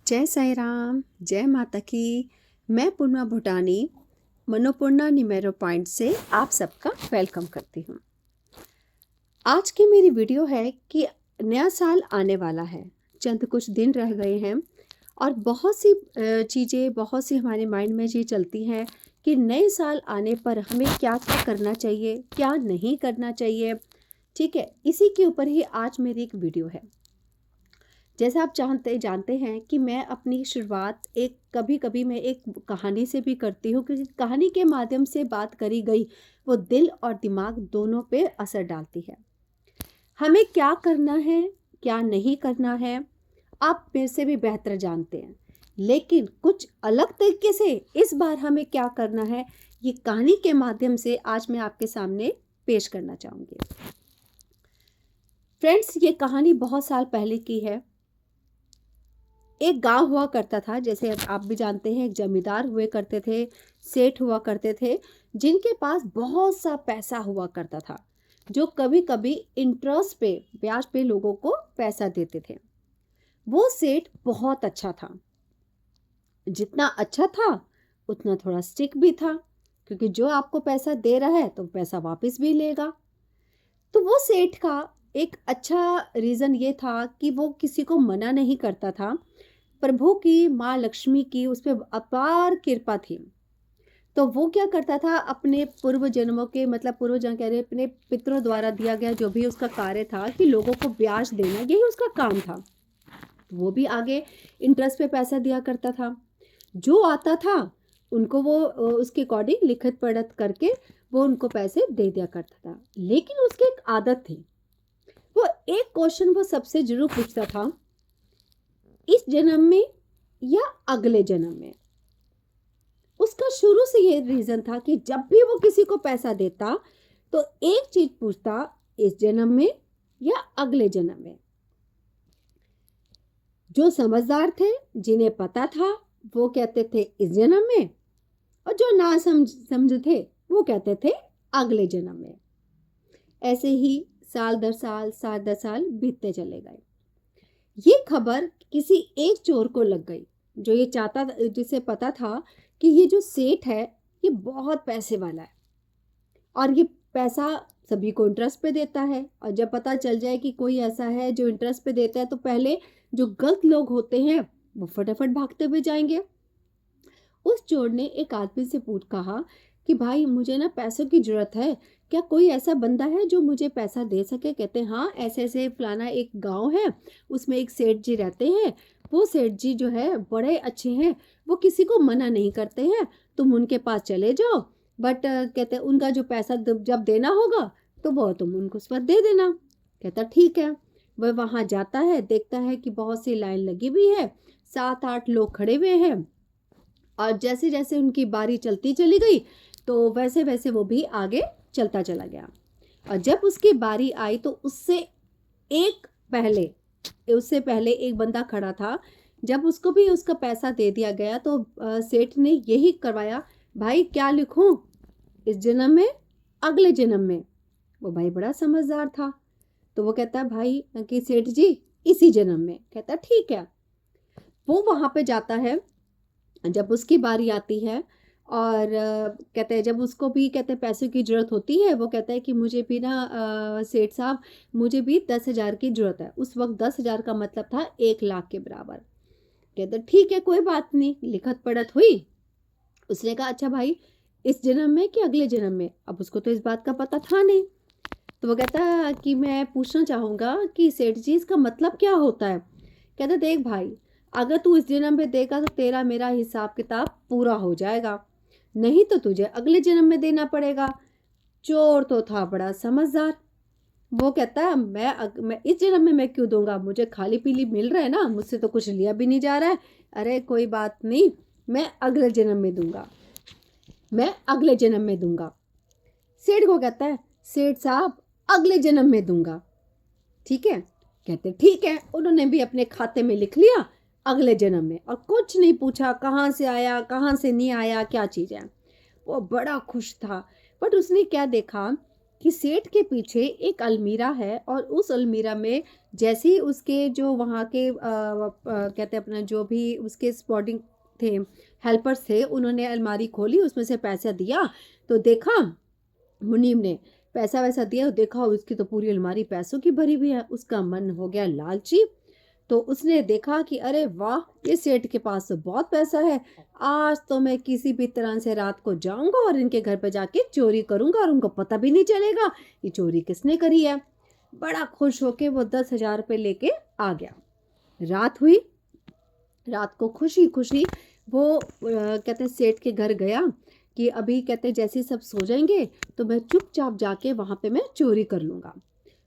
जय साई राम, जय माता की। मैं पूर्णा भूटानी मनोपूर्णा निमेरो पॉइंट से आप सबका वेलकम करती हूँ। आज की मेरी वीडियो है कि नया साल आने वाला है, चंद कुछ दिन रह गए हैं और बहुत सी चीज़ें, बहुत सी हमारे माइंड में ये चलती हैं कि नए साल आने पर हमें क्या क्या करना चाहिए, क्या नहीं करना चाहिए। ठीक है, इसी के ऊपर ही आज मेरी एक वीडियो है। जैसे आप जानते हैं कि मैं अपनी शुरुआत कभी कभी मैं एक कहानी से भी करती हूँ, क्योंकि कहानी के माध्यम से बात करी गई वो दिल और दिमाग दोनों पे असर डालती है। हमें क्या करना है, क्या नहीं करना है, आप मेरे से भी बेहतर जानते हैं, लेकिन कुछ अलग तरीके से इस बार हमें क्या करना है, ये कहानी के माध्यम से आज मैं आपके सामने पेश करना चाहूँगी। फ्रेंड्स, ये कहानी बहुत साल पहले की है। एक गांव हुआ करता था, जैसे आप भी जानते हैं, एक जमींदार हुए करते थे, सेठ हुआ करते थे, जिनके पास बहुत सा पैसा हुआ करता था, जो कभी कभी इंटरेस्ट पे, ब्याज पे लोगों को पैसा देते थे। वो सेठ बहुत अच्छा था। जितना अच्छा था उतना थोड़ा स्ट्रिक्ट भी था, क्योंकि जो आपको पैसा दे रहा है तो पैसा वापस भी लेगा। तो वो सेठ का एक अच्छा रीज़न ये था कि वो किसी को मना नहीं करता था। प्रभु की, माँ लक्ष्मी की उस पर अपार कृपा थी। तो वो क्या करता था, अपने पूर्व जन्मों के, मतलब पूर्व जन्म कह रहे, अपने पितरों द्वारा दिया गया जो भी उसका कार्य था कि लोगों को ब्याज देना, यही उसका काम था। तो वो भी आगे इंटरेस्ट पे पैसा दिया करता था। जो आता था उनको वो उसके अकॉर्डिंग लिखत पढ़त करके वो उनको पैसे दे दिया करता था। लेकिन उसकी एक आदत थी, वो एक क्वेश्चन वो सबसे जरूर पूछता था, इस जन्म में या अगले जन्म में। उसका शुरू से ये रीजन था कि जब भी वो किसी को पैसा देता तो एक चीज पूछता, इस जन्म में या अगले जन्म में। जो समझदार थे, जिन्हें पता था, वो कहते थे इस जन्म में, और जो ना समझ थे वो कहते थे अगले जन्म में। ऐसे ही साल दर साल, साल दर साल बीतते चले गए। ये खबर किसी एक चोर को लग गई, जो ये चाहता, जिसे पता था कि ये जो सेठ है ये बहुत पैसे वाला है और ये पैसा सभी को इंटरेस्ट पे देता है। और जब पता चल जाए कि कोई ऐसा है जो इंटरेस्ट पे देता है, तो पहले जो गलत लोग होते हैं वो फटाफट भागते हुए जाएंगे। उस चोर ने एक आदमी से कहा कि भाई, मुझे ना पैसों की जरूरत है, क्या कोई ऐसा बंदा है जो मुझे पैसा दे सके। कहते हैं हाँ, ऐसे ऐसे फलाना एक गांव है, उसमें एक सेठ जी रहते हैं। वो सेठ जी जो है बड़े अच्छे हैं, वो किसी को मना नहीं करते हैं, तुम उनके पास चले जाओ। बट कहते उनका जो पैसा जब देना होगा तो वो तुम उनको उस पर दे देना। कहता ठीक है। वह वहाँ जाता है, देखता है कि बहुत सी लाइन लगी हुई है, 7-8 लोग खड़े हुए हैं, और जैसे जैसे उनकी बारी चलती चली गई तो वैसे वैसे वो भी आगे चलता चला गया। और जब उसकी बारी आई तो एक पहले उससे पहले एक बंदा खड़ा था। जब उसको भी उसका पैसा दे दिया गया तो सेठ ने यही करवाया, भाई क्या लिखूं, इस जन्म में अगले जन्म में। वो भाई बड़ा समझदार था, तो वो कहता है भाई कि सेठ जी इसी जन्म में। कहता ठीक है। वो वहां पे जाता है, जब उसकी बारी आती है, और कहते हैं जब उसको भी, कहते हैं पैसों की ज़रूरत होती है, वो कहता है कि मुझे भी ना सेठ साहब, मुझे भी 10,000 की ज़रूरत है। उस वक्त 10,000 का मतलब था 1,00,000 के बराबर। कहते ठीक है, कोई बात नहीं, लिखत पढ़त हुई। उसने कहा अच्छा भाई, इस जन्म में कि अगले जन्म में। अब उसको तो इस बात का पता था नहीं, तो वो कहता कि मैं पूछना चाहूँगा कि सेठ जी इसका मतलब क्या होता है। कहता देख भाई, अगर तू इस जन्म में देगा तो तेरा मेरा हिसाब किताब पूरा हो जाएगा, नहीं तो तुझे अगले जन्म में देना पड़ेगा। चोर तो था बड़ा समझदार। वो कहता है मैं इस जन्म में मैं क्यों दूंगा, मुझे खाली पीली मिल रहा है ना, मुझसे तो कुछ लिया भी नहीं जा रहा है। अरे कोई बात नहीं, मैं अगले जन्म में दूंगा, मैं अगले जन्म में दूंगा। सेठ को कहता है सेठ साहब अगले जन्म में दूंगा, ठीक है। कहते ठीक है। उन्होंने भी अपने खाते में लिख लिया अगले जन्म में, और कुछ नहीं पूछा कहाँ से आया कहाँ से नहीं आया, क्या चीज़ है। वो बड़ा खुश था। बट उसने क्या देखा कि सेठ के पीछे एक अलमीरा है और उस अलमीरा में जैसे ही उसके जो वहाँ के कहते हैं अपना जो भी उसके स्पॉटिंग थे, हेल्पर्स थे, उन्होंने अलमारी खोली, उसमें से पैसा दिया तो देखा, मुनीम ने पैसा वैसा दिया, देखा उसकी तो पूरी अलमारी पैसों की भरी हुई है। उसका मन हो गया लालची, तो उसने देखा कि अरे वाह, ये सेठ के पास तो बहुत पैसा है, आज तो मैं किसी भी तरह से रात को जाऊंगा और इनके घर पे जाके चोरी करूंगा और उनको पता भी नहीं चलेगा ये चोरी किसने करी है। बड़ा खुश होके वो 10,000 रुपये लेके आ गया। रात हुई, रात को खुशी खुशी वो कहते हैं सेठ के घर गया कि अभी कहते हैं जैसे सब सो जाएंगे तो मैं चुपचाप जाके वहाँ पे मैं चोरी कर लूँगा।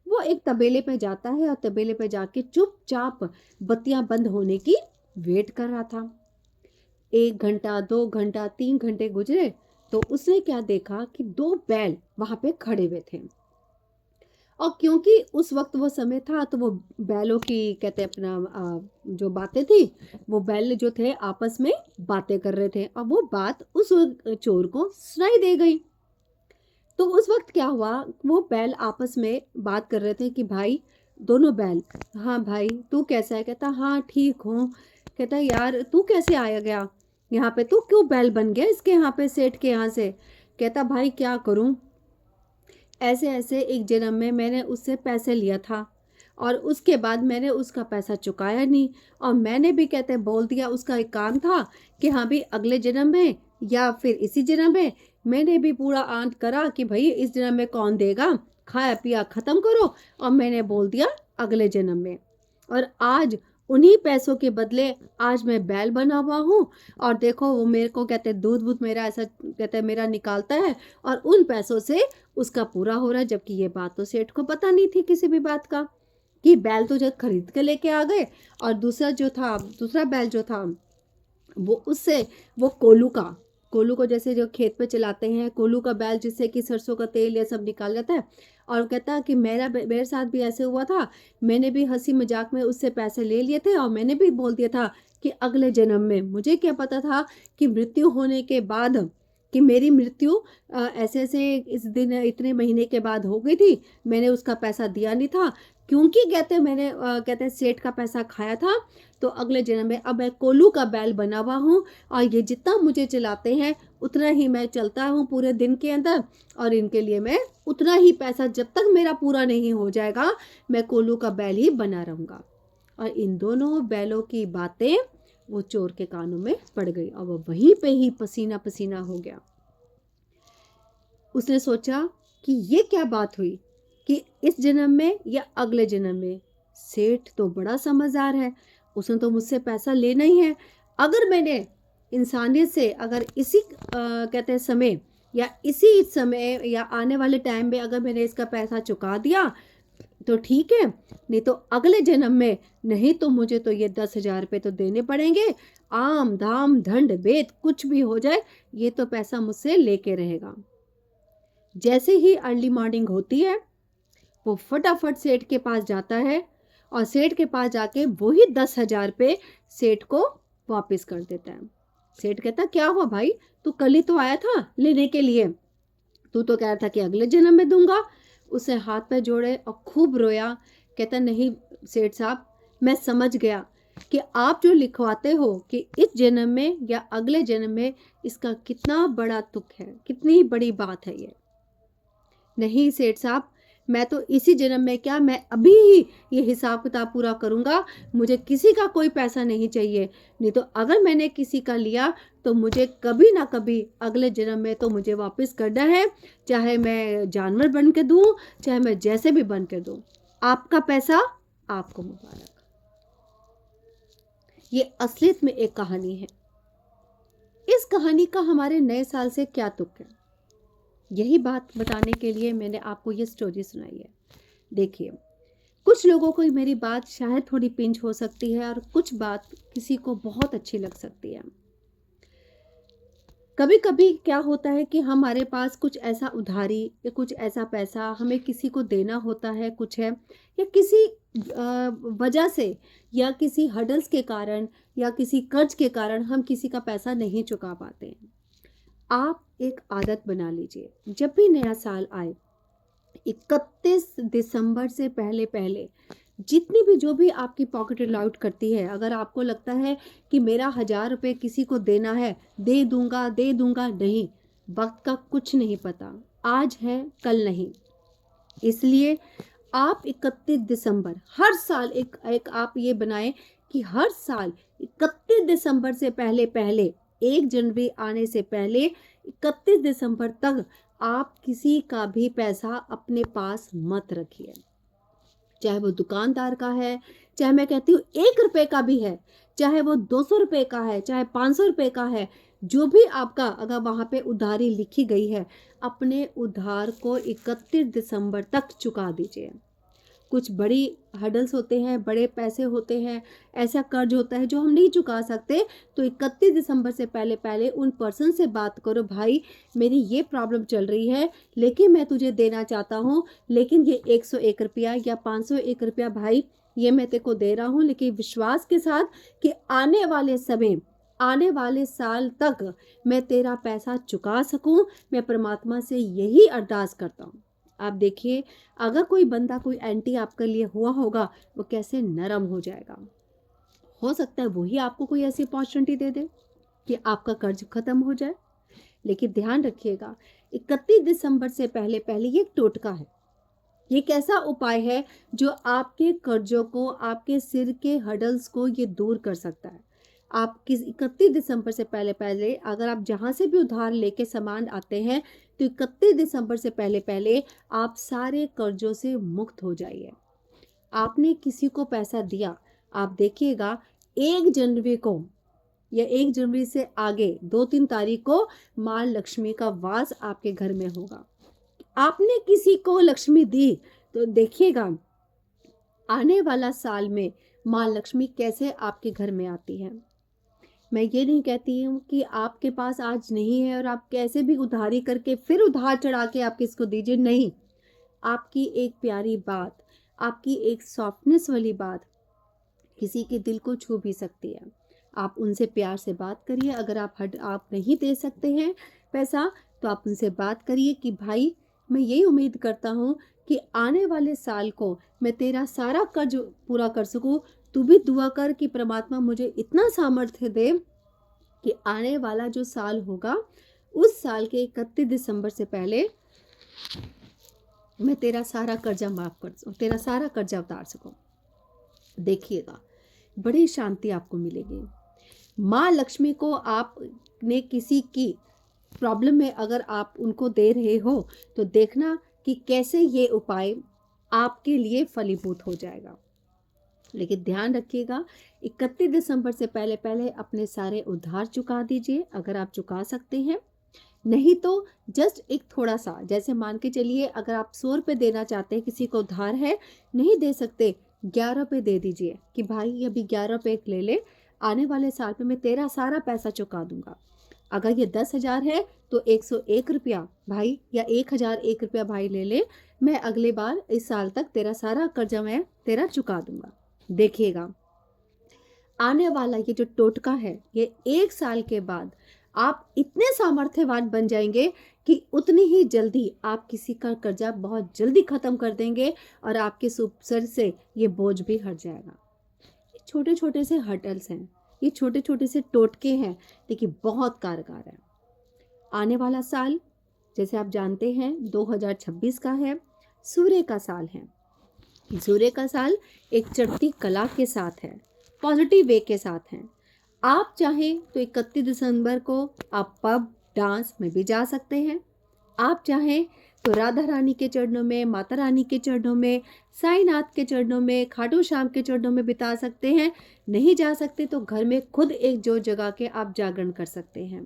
वो एक तबेले पे जाता है और तबेले पे जाके चुपचाप बत्तियां बंद होने की वेट कर रहा था। 1 घंटा, 2 घंटा, 3 घंटे गुजरे तो उसने क्या देखा कि 2 बैल वहां पे खड़े हुए थे। और क्योंकि उस वक्त वो समय था तो वो बैलों की कहते अपना जो बातें थी, वो बैल जो थे आपस में बातें कर रहे थे और वो बात उस चोर को सुनाई दे गई। तो उस वक्त क्या हुआ, वो बैल आपस में बात कर रहे थे कि भाई, दोनों बैल, हाँ भाई तू कैसा है? कहता हाँ ठीक हूँ। कहता यार तू कैसे आया गया यहाँ पे, तू क्यों बैल बन गया इसके यहाँ पे, सेठ के यहाँ से? कहता भाई क्या करूँ, ऐसे ऐसे एक जन्म में मैंने उससे पैसे लिया था और उसके बाद मैंने उसका पैसा चुकाया नहीं, और मैंने भी कहते बोल दिया, उसका एक काम था कि हाँ भी अगले जन्म में या फिर इसी जन्म में, मैंने भी पूरा आंट करा कि भाई इस जन्म में कौन देगा, खाया पिया ख़त्म करो, और मैंने बोल दिया अगले जन्म में। और आज उन्हीं पैसों के बदले आज मैं बैल बना हुआ हूँ, और देखो वो मेरे को कहते दूध वूध मेरा ऐसा कहते मेरा निकालता है और उन पैसों से उसका पूरा हो रहा है। जबकि ये बात तो सेठ को पता नहीं थी किसी भी बात का, कि बैल तो जब खरीद के लेके आ गए, और दूसरा बैल जो था वो उससे वो कोलू को जैसे जो खेत पे चलाते हैं, कोलू का बैल जिससे कि सरसों का तेल ये सब निकाल जाता है। और कहता कि मेरे साथ भी ऐसे हुआ था, मैंने भी हंसी मजाक में उससे पैसे ले लिए थे और मैंने भी बोल दिया था कि अगले जन्म में, मुझे क्या पता था कि मृत्यु होने के बाद, कि मेरी मृत्यु ऐसे ऐसे इस दिन इतने महीने के बाद हो गई थी, मैंने उसका पैसा दिया नहीं था, क्योंकि कहते मैंने कहते सेठ का पैसा खाया था, तो अगले जन्म में अब मैं कोलू का बैल बना हुआ हूँ और ये जितना मुझे चलाते हैं उतना ही मैं चलता हूँ पूरे दिन के अंदर, और इनके लिए मैं उतना ही पैसा जब तक मेरा पूरा नहीं हो जाएगा मैं कोलू का बैल ही बना रहूँगा। और इन दोनों बैलों की बातें वो चोर के कानों में पड़ गई और वो वहीं पे ही पसीना पसीना हो गया। उसने सोचा कि ये क्या बात हुई कि इस जन्म में या अगले जन्म में, सेठ तो बड़ा समझदार है, उसने तो मुझसे पैसा लेना ही है। अगर मैंने इंसानियत से अगर इसी कहते हैं समय या इसी समय या आने वाले टाइम में अगर मैंने इसका पैसा चुका दिया तो ठीक है, नहीं तो अगले जन्म में, नहीं तो मुझे तो ये 10,000 रुपये तो देने पड़ेंगे, आम धाम दंड भेद कुछ भी हो जाए ये तो पैसा मुझसे लेके रहेगा। जैसे ही अर्ली मॉर्निंग होती है वो फटाफट सेठ के पास जाता है और सेठ के पास जाके वही 10,000 रुपये सेठ को वापस कर देता है। सेठ कहता क्या हुआ भाई, तू कल ही तो आया था लेने के लिए, तू तो कह रहा था कि अगले जन्म में दूंगा। उसे हाथ पे जोड़े और खूब रोया। कहता नहीं सेठ साहब, मैं समझ गया कि आप जो लिखवाते हो कि इस जन्म में या अगले जन्म में, इसका कितना बड़ा तुक है, कितनी बड़ी बात है ये। नहीं सेठ साहब, मैं तो इसी जन्म में क्या, मैं अभी ही ये हिसाब किताब पूरा करूँगा, मुझे किसी का कोई पैसा नहीं चाहिए, नहीं तो अगर मैंने किसी का लिया तो मुझे कभी ना कभी अगले जन्म में तो मुझे वापस करना है, चाहे मैं जानवर बन के दूँ, चाहे मैं जैसे भी बन के दूँ, आपका पैसा आपको मुबारक। ये असलियत में एक कहानी है। इस कहानी का हमारे नए साल से क्या तुक है, यही बात बताने के लिए मैंने आपको ये स्टोरी सुनाई है। देखिए, कुछ लोगों को मेरी बात शायद थोड़ी पिंच हो सकती है और कुछ बात किसी को बहुत अच्छी लग सकती है। कभी कभी क्या होता है कि हमारे पास कुछ ऐसा उधारी या कुछ ऐसा पैसा हमें किसी को देना होता है, कुछ है, या किसी वजह से या किसी हर्डल्स के कारण या किसी कर्ज के कारण हम किसी का पैसा नहीं चुका पाते हैं। आप एक आदत बना लीजिए, जब भी नया साल आए 31 दिसंबर से पहले पहले जितनी भी जो भी आपकी पॉकेट अलाउड करती है, अगर आपको लगता है कि मेरा 1000 रुपये किसी को देना है, दे दूंगा, नहीं, वक्त का कुछ नहीं पता, आज है कल नहीं। इसलिए आप 31 दिसंबर हर साल एक आप ये बनाएं कि हर साल 31 दिसंबर से पहले पहले, 1 जनवरी आने से पहले 31 दिसंबर तक आप किसी का भी पैसा अपने पास मत रखिए। चाहे वो दुकानदार का है, चाहे मैं कहती हूँ 1 रुपए का भी है, चाहे वो 200 रुपये का है, चाहे 500 रुपये का है, जो भी आपका अगर वहाँ पे उधारी लिखी गई है, अपने उधार को 31 दिसंबर तक चुका दीजिए। कुछ बड़ी हर्डल्स होते हैं, बड़े पैसे होते हैं, ऐसा कर्ज होता है जो हम नहीं चुका सकते, तो 31 दिसंबर से पहले पहले उन पर्सन से बात करो, भाई मेरी ये प्रॉब्लम चल रही है, लेकिन मैं तुझे देना चाहता हूँ, लेकिन ये 101 रुपया या 501 रुपया भाई ये मैं तेरे को दे रहा हूँ, लेकिन विश्वास के साथ कि आने वाले समय, आने वाले साल तक मैं तेरा पैसा चुका सकूँ, मैं परमात्मा से यही अरदास करता हूँ। आप देखिए, अगर कोई बंदा कोई एंटी आपके लिए हुआ होगा, वो कैसे नरम हो जाएगा। हो सकता है वही आपको कोई ऐसी अपॉर्चुनिटी दे दे कि आपका कर्ज खत्म हो जाए। लेकिन ध्यान रखिएगा, 31 दिसंबर से पहले पहले ये एक टोटका है, ये एक ऐसा उपाय है जो आपके कर्जों को, आपके सिर के हडल्स को ये दूर कर सकता है। आप किस 31 दिसंबर से पहले पहले अगर आप जहाँ से भी उधार लेके सामान आते हैं, तो 31 दिसंबर से पहले पहले आप सारे कर्जों से मुक्त हो जाइए। आपने किसी को पैसा दिया, आप देखिएगा 1 जनवरी को या 1 जनवरी से आगे 2-3 तारीख को माँ लक्ष्मी का वास आपके घर में होगा। आपने किसी को लक्ष्मी दी, तो देखिएगा आने वाला साल में माँ लक्ष्मी कैसे आपके घर में आती है। मैं ये नहीं कहती हूँ कि आपके पास आज नहीं है और आप कैसे भी उधारी करके फिर उधार चढ़ा के आप किसको दीजिए, नहीं। आपकी एक प्यारी बात, आपकी एक सॉफ्टनेस वाली बात किसी के दिल को छू भी सकती है। आप उनसे प्यार से बात करिए। अगर आप नहीं दे सकते हैं पैसा, तो आप उनसे बात करिए कि भाई मैं यही उम्मीद करता हूँ कि आने वाले साल को मैं तेरा सारा कर्ज पूरा कर सकूँ। तू भी दुआ कर कि परमात्मा मुझे इतना सामर्थ्य दे कि आने वाला जो साल होगा, उस साल के 31 दिसंबर से पहले मैं तेरा सारा कर्जा माफ़ कर सकूँ, तेरा सारा कर्जा उतार सकूँ। देखिएगा बड़ी शांति आपको मिलेगी। माँ लक्ष्मी को आपने किसी की प्रॉब्लम में अगर आप उनको दे रहे हो, तो देखना कि कैसे ये उपाय आपके लिए फलीभूत हो जाएगा। लेकिन ध्यान रखिएगा, 31 दिसंबर से पहले पहले अपने सारे उधार चुका दीजिए अगर आप चुका सकते हैं। नहीं तो जस्ट एक थोड़ा सा, जैसे मान के चलिए अगर आप 100 रुपये देना चाहते हैं, किसी को उधार है, नहीं दे सकते, 11 रुपये दे दीजिए कि भाई अभी 11 रुपये ले ले, आने वाले साल में मैं तेरा सारा पैसा चुका दूंगा। अगर ये 10,000 है तो 101 रुपया भाई या 1001 रुपया भाई ले ले, मैं अगले बार इस साल तक तेरा सारा कर्जा मैं तेरा चुका दूंगा। देखिएगा आने वाला ये जो टोटका है, ये 1 साल के बाद आप इतने सामर्थ्यवान बन जाएंगे कि उतनी ही जल्दी आप किसी का कर्जा बहुत जल्दी खत्म कर देंगे और आपके सर से ये बोझ भी हट जाएगा। छोटे छोटे से हर्डल्स हैं, ये छोटे छोटे से टोटके हैं, लेकिन बहुत कारगर है। आने वाला साल जैसे आप जानते हैं 2026 का है, सूर्य का साल है। सूर्य का साल एक चढ़ती कला के साथ है, पॉजिटिव वे के साथ है। आप चाहें तो 31 दिसंबर को आप पब डांस में भी जा सकते हैं। आप चाहें तो राधा रानी के चरणों में, माता रानी के चरणों में, साईनाथ के चरणों में, खाटू श्याम के चरणों में बिता सकते हैं। नहीं जा सकते तो घर में खुद एक जोत जगा के आप जागरण कर सकते हैं।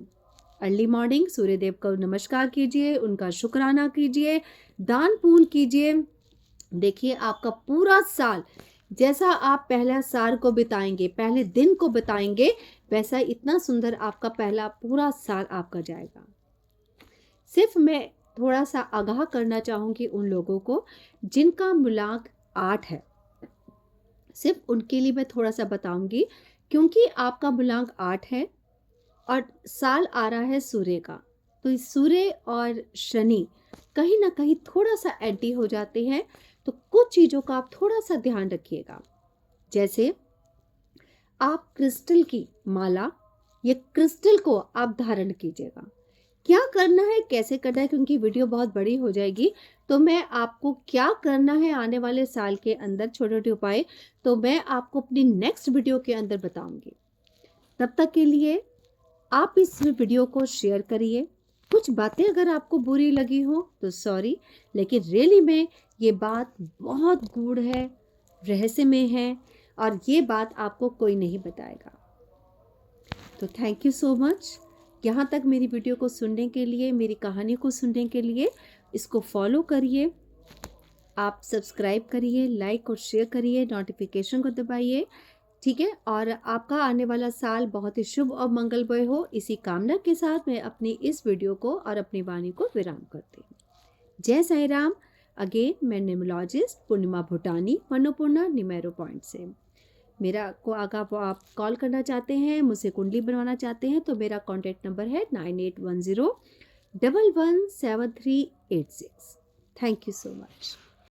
अर्ली मॉर्निंग सूर्य देव को नमस्कार कीजिए, उनका शुक्राना कीजिए, दान पुण्य कीजिए। देखिए आपका पूरा साल जैसा आप पहला साल को बिताएंगे, पहले दिन को बिताएंगे, वैसा इतना सुंदर आपका पहला पूरा साल आपका जाएगा। सिर्फ मैं थोड़ा सा आगाह करना चाहूँगी उन लोगों को जिनका मूलांक 8 है, सिर्फ उनके लिए मैं थोड़ा सा बताऊंगी, क्योंकि आपका मूलांक 8 है और साल आ रहा है सूर्य का, तो इस सूर्य और शनि कहीं ना कहीं थोड़ा सा एंटी हो जाते हैं, तो कुछ चीज़ों का आप थोड़ा सा ध्यान रखिएगा। जैसे आप क्रिस्टल की माला या क्रिस्टल को आप धारण कीजिएगा। क्या करना है, कैसे करना है, क्योंकि वीडियो बहुत बड़ी हो जाएगी, तो मैं आपको क्या करना है आने वाले साल के अंदर छोटे छोटे उपाय, तो मैं आपको अपनी नेक्स्ट वीडियो के अंदर बताऊंगी। तब तक के लिए आप इस वीडियो को शेयर करिए। कुछ बातें अगर आपको बुरी लगी हो तो सॉरी, लेकिन रियली में ये बात बहुत गूढ़ है, रहस्यमय है, और ये बात आपको कोई नहीं बताएगा। तो थैंक यू सो मच यहाँ तक मेरी वीडियो को सुनने के लिए, मेरी कहानी को सुनने के लिए। इसको फॉलो करिए, आप सब्सक्राइब करिए, लाइक और शेयर करिए, नोटिफिकेशन को दबाइए, ठीक है। और आपका आने वाला साल बहुत ही शुभ और मंगलमय हो, इसी कामना के साथ मैं अपनी इस वीडियो को और अपनी वाणी को विराम करती हूँ। जय साई राम। अगेन मैं न्यूमरोलॉजिस्ट पूर्णिमा भूटानी, अन्नपूर्णा न्यूमेरो पॉइंट से। मेरा को अगर आप कॉल करना चाहते हैं, मुझसे कुंडली बनवाना चाहते हैं, तो मेरा कॉन्टैक्ट नंबर है 9810 117386। Thank you so much.